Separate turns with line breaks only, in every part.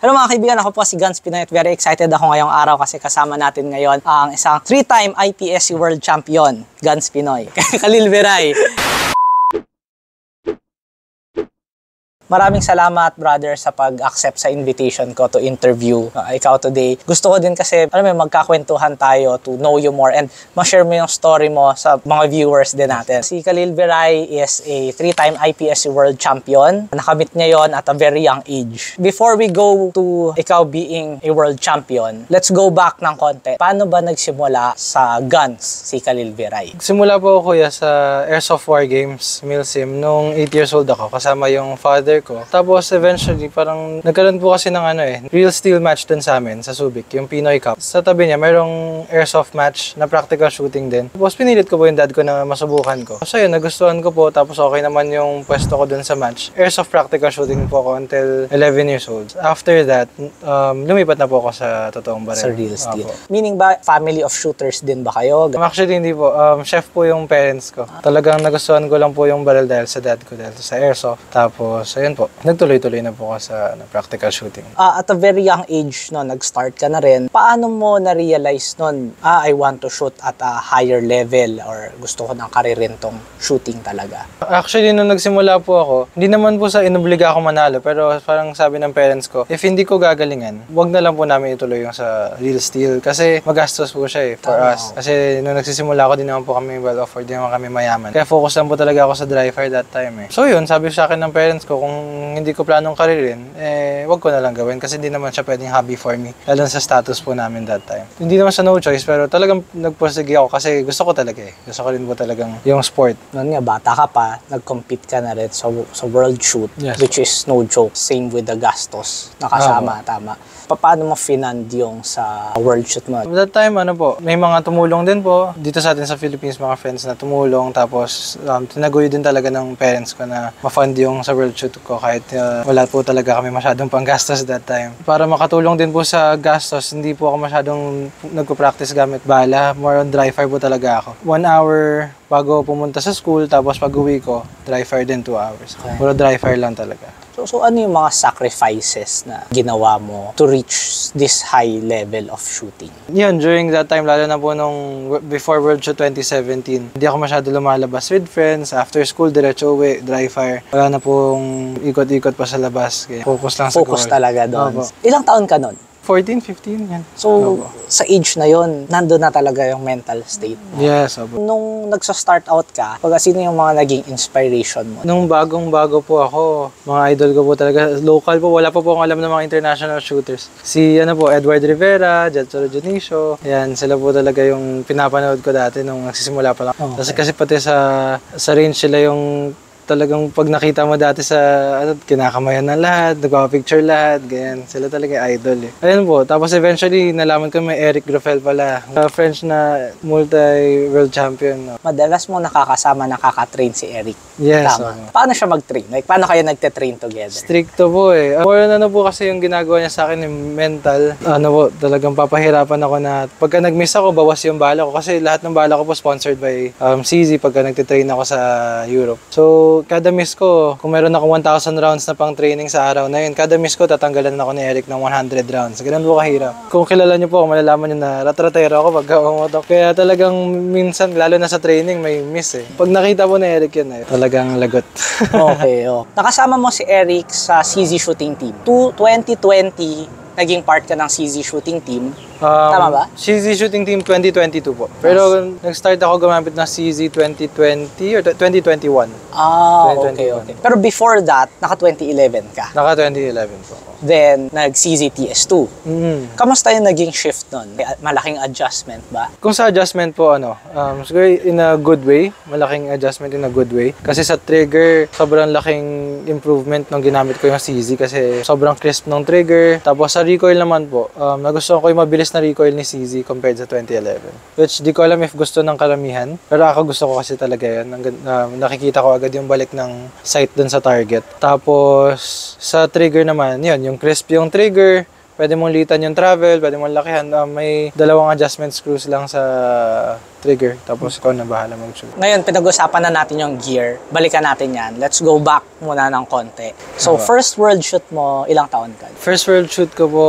Hello mga kaibigan, ako po si Gans Pinoy at very excited ako ngayong araw kasi kasama natin ngayon ang isang 3-time IPSC World Champion, Gans Pinoy, Khalil Veray. Maraming salamat, brother, sa pag-accept sa invitation ko to interview ikaw today. Gusto ko din kasi, magkakwentuhan tayo to know you more and ma-share mo yung story mo sa mga viewers din natin. Si Khalil Veray is a 3-time IPSC World Champion. Nakamit niya yon at a very young age. Before we go to ikaw being a World Champion, let's go back ng konti. Paano ba nagsimula sa guns si Khalil Veray?
Simula po ako kuya sa Airsoft War Games, Milsim, nung 8 years old ako, kasama yung father ko. Tapos eventually, parang nagkaroon po kasi ng real steel match dun sa amin, sa Subic, yung Pinoy Cup. Sa tabi niya, mayroong airsoft match na practical shooting din. Tapos pinilit ko po yung dad ko na masubukan ko. So yun, nagustuhan ko po, tapos okay naman yung pwesto ko dun sa match. Airsoft practical shooting po ako until 11 years old. After that, lumipat na po ako sa totoong baril.
Sa real steel. Meaning ba, family of shooters din ba kayo?
Actually, hindi po. Chef po yung parents ko. Talagang nagustuhan ko lang po yung baril dahil sa dad ko, dahil sa airsoft. Tapos, ayun po, nagtuloy-tuloy na po ako sa practical shooting.
At a very young age, no, nag-start ka na rin. Paano mo na-realize nun, I want to shoot at a higher level or gusto ko ng karirin tong shooting talaga?
Actually, nung nagsimula po ako, hindi naman po sa inobliga ako manalo, pero parang sabi ng parents ko, if hindi ko gagalingan, wag na lang po namin ituloy yung sa real steel kasi magastos po siya for us. Kasi nung nagsisimula ako, din naman po kami well-off-for, din naman kami mayaman. Kaya focus lang po talaga ako sa dry fire that time. So yun, sabi sa akin ng parents ko, kung hindi ko planong karirin, wag ko na lang gawin kasi hindi naman siya pwedeng hobby for me. Lalo sa status po namin that time. Hindi naman siya no choice, pero talagang nagpursige ako kasi gusto ko talaga Gusto ko rin po talagang yung sport.
Noon nga, bata ka pa, nag-compete ka na rin sa World Shoot,
yes,
which is no joke. Same with the gastos. Nakasama, tama. Paano mo finand yung sa World Shoot mo?
That time, may mga tumulong din po. Dito sa atin sa Philippines, mga friends na tumulong. Tapos, tinaguyo din talaga ng parents ko na ma-fund yung sa World Shoot ko kahit wala po talaga kami masyadong panggastos that time. Para makatulong din po sa gastos, hindi po ako masyadong nagpo-practice gamit bala. More on dry fire po talaga ako. 1 hour bago pumunta sa school, tapos pag-uwi ko, dry fire din 2 hours.
Okay.
Puro dry fire lang talaga.
So ano yung mga sacrifices na ginawa mo to reach this high level of shooting?
Yun, during that time, lalo na po nung before World Shoot 2017, hindi ako masyado lumalabas with friends. After school, diretso uwi, dry fire. Wala na pong ikot-ikot pa sa labas. Kaya focus lang sa goal.
Focus talaga doon. Ilang taon ka nun?
14, 15, yan.
So, sa age na yon, nandun na talaga yung mental state mo.
Yes,
Nung nagsa-start out ka, sino yung mga naging inspiration mo?
Nung bagong-bago po ako, mga idol ko po talaga, local po, wala pa po akong alam ng mga international shooters. Si, Edward Rivera, Jetro Junicio, yan, sila po talaga yung pinapanood ko dati nung nagsisimula pa lang. Okay. Kasi pati sa range sila yung talagang pag nakita mo dati sa kinakamayan na lahat, nagpapicture lahat, ganyan. Sila talaga idol Ayun po. Tapos eventually, nalaman ko may Eric Grofel pala. French na multi-world champion.
Madalas mo nakaka-train si Eric.
Yes.
Tama. Paano siya mag-train? Paano kayo nagte-train together?
Stricto po More na po kasi yung ginagawa niya sa akin yung mental. Talagang papahirapan ako na pagka nag-miss ako, bawas yung bala ko. Kasi lahat ng bala ko po sponsored by CZ pagka nagte-train ako sa Europe. So, kada miss ko, kung meron ako 1,000 rounds na pang training sa araw na yun, kada miss ko, tatanggalan ako ni Eric ng 100 rounds. Ganun po kahirap. Kung kilala niyo po, malalaman niyo na rat-ratero ako pagka umotok. Kaya talagang minsan, lalo na sa training, may miss Pag nakita po ni Eric yun, talagang lagot.
Okay. Nakasama mo si Eric sa CZ Shooting Team. 2020, naging part ka ng CZ Shooting Team. Tama ba?
CZ Shooting Team 2022 po. Pero nag-start ako gumamit ng CZ 2020 or 2021. 2021.
Okay. Pero before that, naka-2011 ka.
Naka-2011 po.
Then, nag-CZ TS2. Kamusta yung naging shift nun? Malaking adjustment ba?
Kung sa adjustment po, siguro in a good way. Malaking adjustment in a good way. Kasi sa trigger, sobrang laking improvement nung ginamit ko yung CZ kasi sobrang crisp ng trigger. Tapos sa recoil naman po, nagustuhan ko yung mabilis na recoil ni CZ compared sa 2011. Which di ko alam if gusto ng karamihan. Pero ako gusto ko kasi talaga yan. Nakikita ko agad yung balik ng sight dun sa target. Tapos sa trigger naman, yun, yung crisp yung trigger, pwede mong litan yung travel, pwede mong lakihan. May 2 adjustment screws lang sa trigger. Tapos ikaw na bahala mag-shoot.
Ngayon, pinag-usapan na natin yung gear. Balikan natin yan. Let's go back muna ng konti. So, first world shoot mo, ilang taon ka?
First world shoot ko po,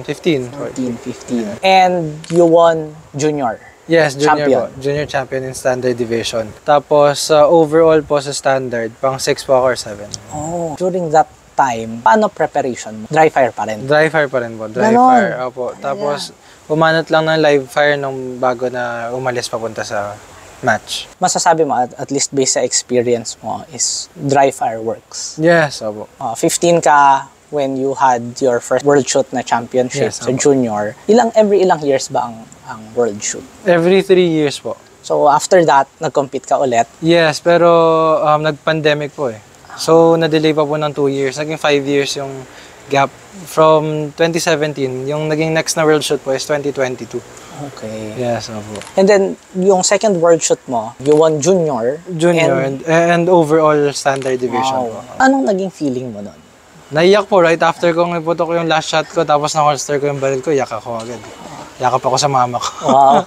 15.
15. And you won junior.
Yes, junior
Champion.
po. Junior champion in standard division. Tapos, overall po sa standard, pang 6 po ako or 7.
Oh, during that time, paano preparation mo? Dry fire pa rin?
Dry fire pa rin po. Dry
Ganon.
fire. Opo. Tapos, umanat lang ng live fire nung bago na umalis papunta sa match.
Masasabi mo, at least based sa experience mo, is dry fireworks.
Yes, opo.
15 ka when you had your first world shoot na championship
Yes,
sa
opo.
junior. Every ilang years ba ang world shoot?
Every 3 years po.
So after that, nag-compete ka ulit.
Yes, pero nag-pandemic po eh. So, na-delay pa po ng 2 years. Naging 5 years yung gap from 2017. Yung naging next na world shoot po is 2022.
Okay.
Yes, opo.
And then, yung second world shoot mo, you won junior.
Junior and overall standard division po.
Wow. Anong naging feeling mo nun?
Naiyak po right after kong iputok yung last shot ko tapos na-holster ko yung baril ko, iyak ako agad. Yakap ako sa mama ko.
Wow.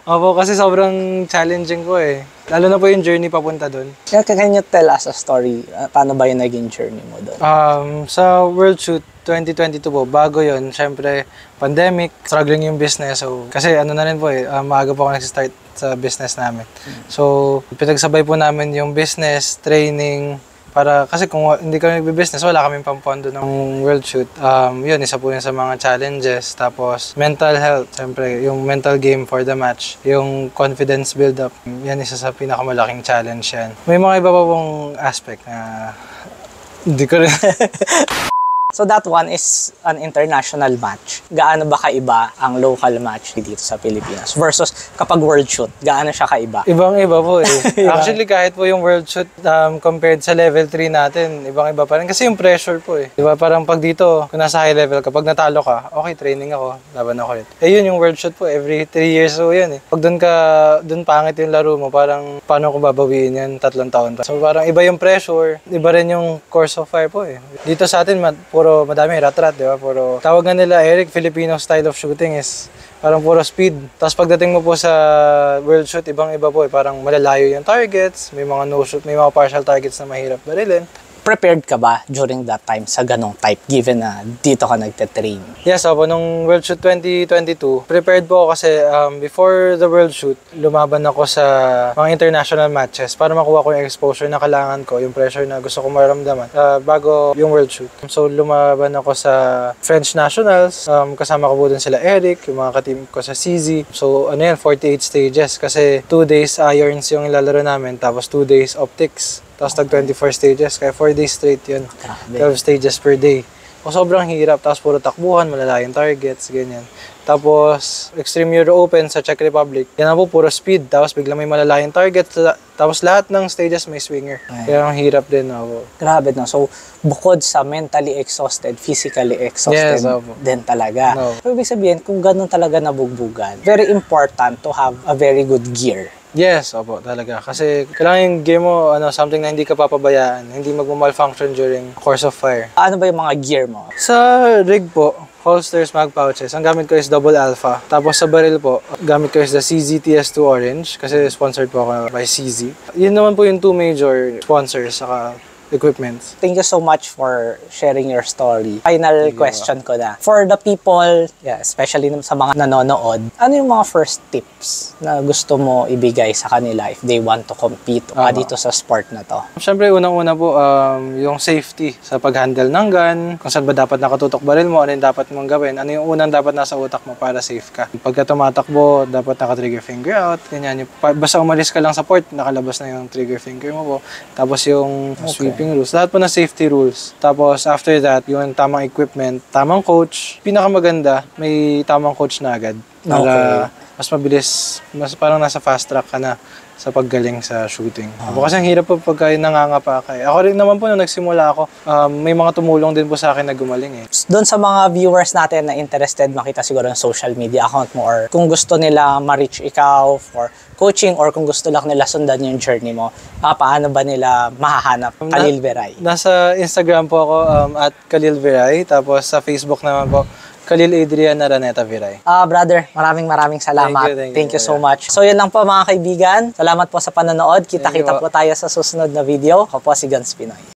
Opo, kasi sobrang challenging ko eh. Lalo na po yung journey papunta doon.
Can you tell us a story? Paano ba yung naging journey mo doon?
Sa World Shoot 2022 po, bago yon, syempre, pandemic, struggling yung business. So, kasi ano na rin po eh, maaga po ako nag-start sa business namin. So, pinagsabay po namin yung business, training, para, kasi kung hindi kami nagbe-business, wala kaming pampondo ng World Shoot. Yun, isa po yun sa mga challenges. Tapos, mental health, syempre, yung mental game for the match, yung confidence build-up, yan isa sa pinakamalaking challenge yan. May mga iba pa pong aspect na hindi ko rin.
So that one is an international match. Gaano ba kaiba ang local match dito sa Pilipinas versus kapag world shoot? Gaano siya kaiba?
Ibang-iba po eh. Actually, kahit po yung world shoot compared sa level 3 natin, ibang-iba pa rin. Kasi yung pressure po eh. Diba? Parang pag dito, kung nasa high level, kapag natalo ka, okay, training ako, laban ako ulit. Eh yun yung world shoot po, every 3 years so yun eh. Pag doon pangit yung laro mo, parang paano ko babawiin yan 3 taon pa. So parang iba yung pressure, iba rin yung course of fire po eh. Dito sa atin, puro madami rat-rat, di ba? Puro tawag nga nila, Eric, Filipino style of shooting is parang puro speed. Tapos pagdating mo po sa world shoot, ibang-iba po eh. Parang malalayo yung targets, may mga no-shoot, may mga partial targets na mahirap barilin.
Prepared ka ba during that time sa ganong type given na dito ka nagte-train?
Yes, opo. Nung World Shoot 2022, prepared po ako kasi before the World Shoot, lumaban ako sa mga international matches para makuha ko yung exposure na kailangan ko, yung pressure na gusto ko maramdaman bago yung World Shoot. So, lumaban ako sa French Nationals. Kasama ko po dun sila Eric, yung mga ka-team ko sa CZ. So, 48 stages kasi 2 days irons yung ilalaro namin, tapos 2 days optics. Tapos tag 24 stages, kaya 4 days straight yun. 12 stages per day. O sobrang hirap, tapos puro takbuhan, malalayong targets, ganyan. Tapos Extreme Euro Open sa Czech Republic, yan na po, puro speed. Tapos bigla may malalayong targets, tapos lahat ng stages may swinger. Kaya ang hirap din ako.
Grabe no. So, bukod sa mentally exhausted, physically exhausted din talaga. So, ibig sabihin, kung ganun talaga nabugbugan, very important to have a very good gear.
Yes, opo, talaga. Kasi kailangan yung gear mo, something na hindi ka papabayaan, hindi magma-malfunction during course of fire.
Ano ba yung mga gear mo?
Sa rig po, holsters, mag pouches, ang gamit ko is double alpha. Tapos sa baril po, gamit ko is the CZ-TS2 Orange kasi sponsored po ako by CZ. Yun naman po yung 2 major sponsors saka equipments.
Thank you so much for sharing your story. Final question ko na. For the people, especially sa mga nanonood, ano yung mga first tips na gusto mo ibigay sa kanila if they want to compete dito sa sport na to?
Siyempre, unang-una po, yung safety sa pag-handle ng gun, kung saan ba dapat nakatutok baril mo, ano yung dapat mong gawin, ano yung unang dapat nasa utak mo para safe ka. Pagka tumatakbo, dapat naka-trigger finger out, ganyan. Basta umalis ka lang sa port, nakalabas na yung trigger finger mo po. Tapos yung sweeping rules. Lahat po ng safety rules. Tapos after that, yung tamang equipment, tamang coach. Pinakamaganda, may tamang coach na agad. Para mas mabilis, mas parang nasa fast track ka na. sa paggaling sa shooting. Kasi ang hirap po pagka nangangapa ka. Ako rin naman po nung nagsimula ako, may mga tumulong din po sa akin na gumaling eh.
Doon sa mga viewers natin na interested makita siguro ng social media account mo, or kung gusto nila ma-reach ikaw for coaching, or kung gusto lang nila sundan yung journey mo, paano ba nila mahahanap Khalil Veray?
Nasa Instagram po ako at Khalil Veray, tapos sa Facebook naman po Khalil Adrian Araneta Viray.
Brother, maraming salamat.
Thank you
so much. So yun lang po mga kaibigan. Salamat po sa panonood. Kita-kita po tayo sa susunod na video. Ako po si Gans Pinoy.